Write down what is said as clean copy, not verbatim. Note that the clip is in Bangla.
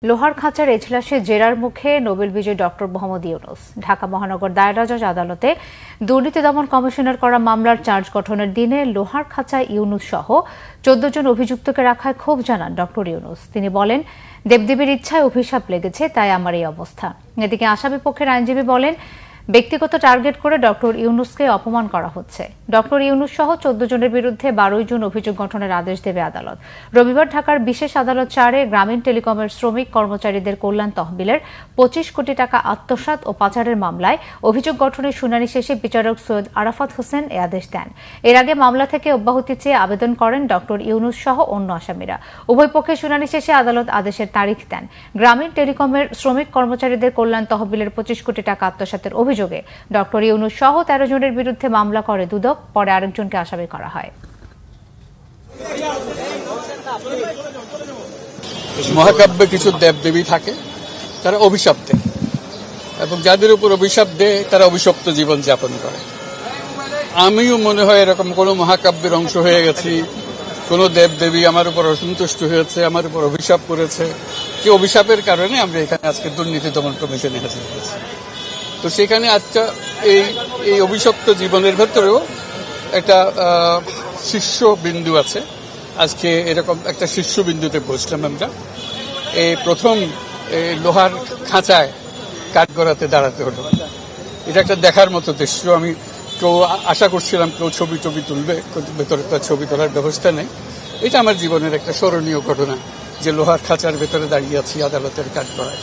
লোহার খাঁচার এজলাসে জেরার মুখে নোবেল বিজয়ী ডক্টর মোহাম্মদ ইউনূস। ঢাকা মহানগর দায়রা জজ আদালতে দুর্নীতি দমন কমিশনের করা মামলার চার্জ গঠনের দিনে লোহার খাঁচায় ইউনূস সহ 14 জন অভিযুক্তকে রাখায় ক্ষোভ জানান ডক্টর ইউনূস। তিনি বলেন, দেবদেবীর ইচ্ছায় অভিশাপ লেগেছে, তাই আমার এই অবস্থা। এদিকে আসামি পক্ষের আইনজীবী বলেন, ব্যক্তিগত টার্গেট করে ডক্টর ইউনূসকে অপমান করা হচ্ছে। ডক্টর ইউনূস সহ 14 জনের বিরুদ্ধে 12 জুন অভিযোগ গঠনের আদেশ দেবে আদালত। রবিবার ঢাকার বিশেষ আদালত 4-এ গ্রামীণ টেলিকমের শ্রমিক কর্মচারীদের কল্যাণ তহবিলের 25 কোটি টাকা আত্মসাৎ ও পাচারের মামলায় অভিযোগ গঠনের শুনানি শেষে বিচারক সৈয়দ আরাফাত হোসেন এ আদেশ দেন। এর আগে মামলা থেকে অব্যাহতি চেয়ে আবেদন করেন ডক্টর ইউনূস সহ অন্য আসামিরা। উভয় পক্ষের শুনানি শেষে আদালত আদেশের তারিখ দেন। গ্রামীণ টেলিকমের শ্রমিক কর্মচারীদের কল্যাণ তহবিলের 25 কোটি টাকা আত্মসাতের অভিযোগে ডক্টর ইউনূস সহ 13 জনের বিরুদ্ধে মামলা করে দুদক, পরে আরেকজনকে আসামি করা হয়। মহাকাব্যে কিছু দেবদেবী থাকে, তারা অভিশাপ দেয় এবং যাদের উপর অভিশাপ দেয় তারা অভিশপ্ত জীবন যাপন করে। আমিও মনে হয় এরকম কোন মহাকাব্যের অংশ হয়ে গেছি। কোন দেবদেবী আমার উপর অসন্তুষ্ট হয়েছে, আমার উপর অভিশাপ করেছে। কি অভিশাপের কারণে আমরা এখানে আজকে দুর্নীতি দমন কমিশনে হাজির হয়েছি। তো সেখানে আজকে এই অভিশপ্ত জীবনের ভেতরেও একটা শীর্ষ বিন্দু আছে। আজকে এরকম একটা শীর্ষ বিন্দুতে পৌঁছলাম আমরা। এই প্রথম লোহার খাঁচায় কাঠগড়াতে দাঁড়াতে হলো। এটা একটা দেখার মতো দৃশ্য। আমি কেউ আশা করছিলাম কেউ ছবি তুলবে, ভেতরে তার ছবি তোলার ব্যবস্থা নেই। এটা আমার জীবনের একটা স্মরণীয় ঘটনা যে লোহার খাঁচার ভেতরে দাঁড়িয়ে আছি আদালতের কাঠগড়ায়।